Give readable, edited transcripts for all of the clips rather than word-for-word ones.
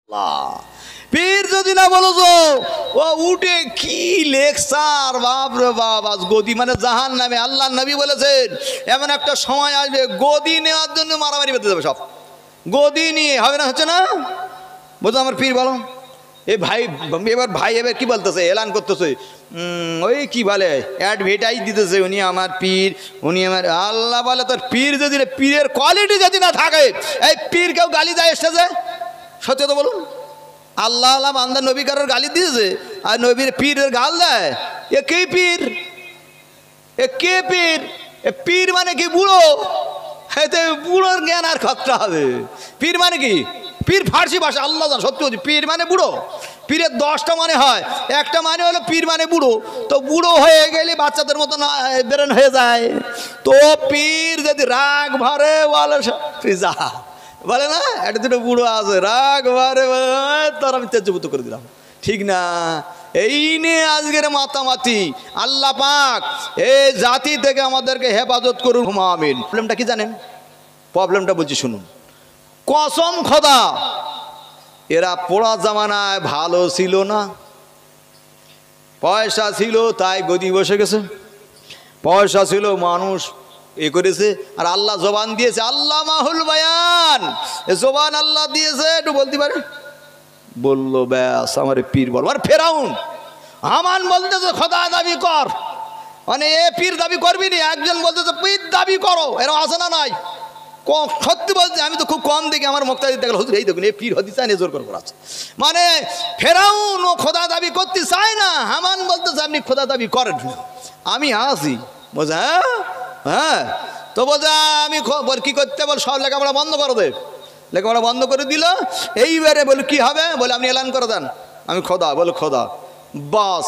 পীর যদি না বলো তো ও উঠে কি লেকচার, বাপ রে বাপ। আজ গদি মানে জাহান নামে। আল্লাহ নবী বলেছেন এমন একটা সময় আসবে গদি নেওয়ার জন্য মারামারি বেঁধে যাবে সব। গদি নিয়ে হবে না, হচ্ছে না? বলতো আমার পীর বলো এই ভাই, এবার ভাই এবার কি বলতেছে, এলান করতেছে, ওই কি বলে অ্যাডভার্টাইজ দিতেছে, উনি আমার পীর, উনি আমার। আল্লাহ বলে তোর পীর যদি, পীরের কোয়ালিটি যদি না থাকে, এই পীর কেউ গালি দেয় এসেছে? সত্যি তো বলুন, আল্লাহ আল্লাহ বান্দা নবী কারোর গালি দিয়েছে আর নবীর পীরের গাল দেয়? এ কে পীর? এ কে পীর? এ পীর মানে কি বুড়ো? এতে বুড়োর জ্ঞান আর খতরা হবে। পীর মানে কি? পীর ফার্সি ভাষা, আল্লাহ জান। সত্যি বলছি, পীর মানে বুড়ো। পীরের 10টা মানে হয়, একটা মানে হলো পীর মানে বুড়ো। তো বুড়ো হয়ে গেলে বাচ্চাদের মতো বেরেন হয়ে যায়। তো পীর যদি রাগ ভরে বলে যা বলে না, একটা দুটো বুড়ো আছে রাগ ভরে তার আমি তেজপুত করে দিলাম, ঠিক না? এই নিয়ে আজকের মাতামাতি। আল্লাহ পাক এই জাতি থেকে আমাদেরকে হেফাজত করুন, আমিন। প্রবলেমটা কি জানেন? প্রবলেমটা বলছি শুনুন। কসম খোদা, এরা পোড়া জামানায় ভালো ছিল না, পয়সা ছিল তাই গদি বসে গেছে, পয়সা ছিল মানুষ এ করেছে। আর আল্লাহ জবান দিয়েছে, আল্লাহ মাহুল বায়ান, জবান আল্লাহ দিয়েছে, একটু বলতে পারে। বললো ব্যাস আমার পীর বল। আর ফেরাউন হামান বলতেছে খোদা দাবি কর, মানে এ পীর দাবি করবি নি। একজন বলতেছে পীর দাবি করো, এরকম আছে না নাই? সত্যি বলছে, আমি তো খুব কম দেখি আমার মুক্তা দিতে গেলে হুজুর এই দেখুন এ পীর হতে চায়, জোর করে আছে। মানে ফেরাউন ও খোদা দাবি করতে চায় না, হামান বলতেছে আপনি খোদা দাবি করেন, আমি আসি। বোঝা? হ্যাঁ, তো বোঝা আমি কি করতে বল, সব লেখাপড়া বন্ধ করে দে। লেখাপড়া বন্ধ করে দিল। এইবারে বলে কি হবে? বলে আপনি এলান করে দেন আমি খোদা। বলে খোদা, বাস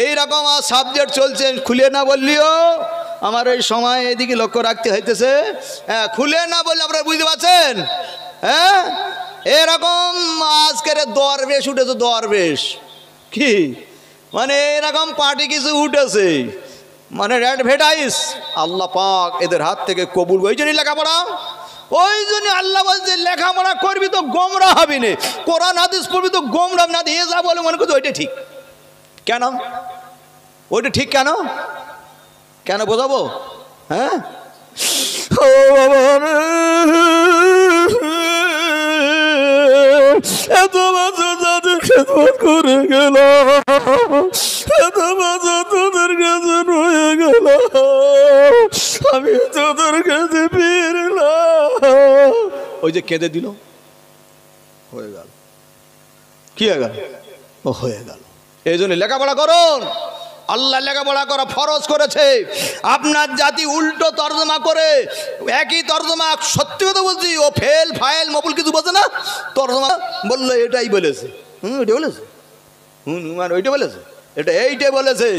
এইরকম আর সাবজেক্ট চলছে। খুলে না বললিও আমার এই সময় এদিকে লক্ষ্য রাখতে হইতেছে। হ্যাঁ, খুলে না বললে আপনারা বুঝতে পারছেন? হ্যাঁ, এরকম আজকের দরবেশ উঠেছে। দরবেশ কি মানে এরকম পার্টি কিছু উঠেছে, মানে অ্যাডভার্টাইজ। আল্লাহ পাক এদের হাত থেকে কবুল। ওই জন্যই লেখাপড়া, ওই জন্য আল্লাহ বলছে লেখাপড়া করবি তো গোমরা হবি না, কোরআন হাদিস পড়বি তো গোমরা না। দিয়ে যা বলে মনে করছে ওইটা ঠিক। কেন ওইটা ঠিক? কেন কেন বোঝাবো? হ্যাঁ, ও বাবা এত বছর তাদের খেদমত করে গেল, এত বছর তোদের কাছে রয়ে গেল, আমি তোদের কাছে ফিরলাম। ওই যে কেঁদে দিল, হয়ে গেল। কি হয়ে গেল? ও হয়ে গেল। এই জন্য লেখাপড়া করুন। আল্লাহ লেখাপড়া করা ফরজ করেছে। আপনার জাতি উল্টো তর্জমা করে, একই তর্জমা, সত্যি কথা বলছি, ও ফেল ফাইল মবুল কিছু বোঝে না, তর্জমা বললো এটাই বলেছে, ওইটা বলেছে, ওইটা বলেছে, এটা এইটাই বলেছে।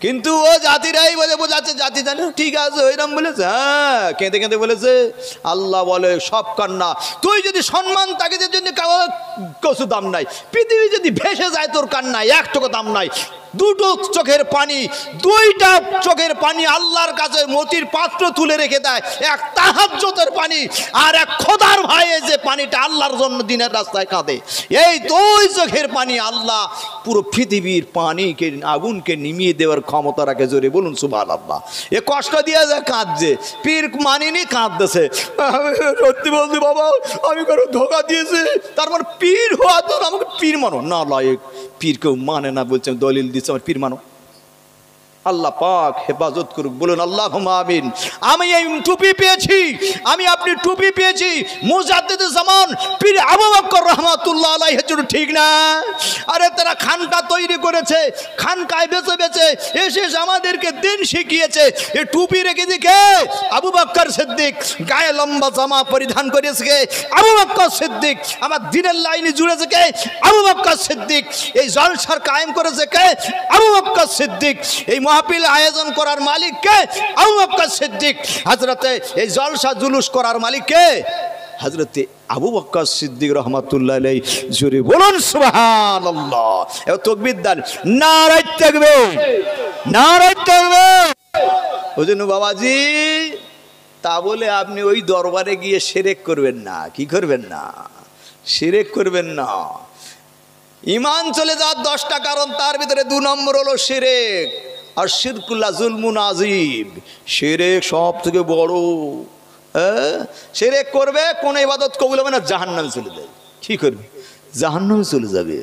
কিন্তু ও জাতিরাই বলে বোঝাচ্ছে, জাতি জানে ঠিক আছে ওইরকম বলেছে। হ্যাঁ, কেঁদে কেঁদে বলেছে। আল্লাহ বলে সব কান্না। তুই যদি সম্মান তাকে জন্য কিছু দাম নাই, পৃথিবী যদি ভেসে যায় তোর কান্না এক টাকা দাম নাই। দুটো চোখের পানি, দুইটা চোখের পানি আল্লাহর কাছে মতির পাত্র তুলে রেখে দেয়। এক তাহাজ্জুদের পানি আর এক খোদার ভয়ে যে পানিটা আল্লাহর জন্য দিনের রাস্তায় কাঁদে। এই দুই চোখের পানি আল্লাহ পুরো পৃথিবীর পানিকে, আগুনকে নিমিয়ে দেওয়ার ক্ষমতা রাখে। জোরে বলুন সুবহানাল্লাহ। এ কষ্ট দিয়ে যে কাঁদছে, পীর মানিনি কাঁদতেছে। সত্যি বলছি বাবা, আমি কারো ধোকা দিয়েছি, তারপর পীর হওয়া তো আমাকে পীর মানো না। লায়ক পীর কেউ মানে না, বলছে দলিল দিচ্ছে আমার পীর মানো। আল্লাহ পাক হেফাজত করুক, বলুন আল্লাহুম্মা আমিন। আমি এই টুপি পেয়েছি, আমি আপনি টুপি পেয়েছি মুজাদ্দিদুজ জামান পীর আবু বকর রহমাতুল্লাহ আলাইহির জন্য, ঠিক না? আরে তারা খানকা তৈরি করেছে, খানকায় বেঁচে বেঁচে এসে আমাদেরকে দিন শিখিয়েছে। এই টুপি রেখেছে কে? আবু বকর সিদ্দিক। গায়ে লম্বা জামা পরিধান করেছে কে? আবু বকর সিদ্দিক। আমার দিনের লাইনে জুড়েছে কে? আবু বকর সিদ্দিক। এই জলসার কায়েম করেছে কে? আবু বকর সিদ্দিক। এই মাহফিল আয়োজন করার মালিক কে? আবু বকর সিদ্দিক। হযরতে এই জলসা জুলুস করার মালিক কে? হযরতে আবু বকর সিদ্দিক রহমাতুল্লাহ আলাইহি। জোরে বলুন সুবহানাল্লাহ। এও তাকবীর দেন, নারে তাকবীর, নারে তাকবীর। ওজন্য বাবাজি, তা বলে আপনি ওই দরবারে গিয়ে শিরক করবেন না। কি করবেন না? শিরক করবেন না। ঈমান চলে যাওয়ার 10টা কারণ, তার ভিতরে 2 নম্বর হলো শিরক। আর শিরকুল্লাহ যুলমুন আযীম, শিরক সব থেকে বড়। শিরক করবে, কোন ইবাদত কবুল হবে না, জাহান্নামে চলে যাবে। কি করবে? জাহান্নামে চলে যাবে।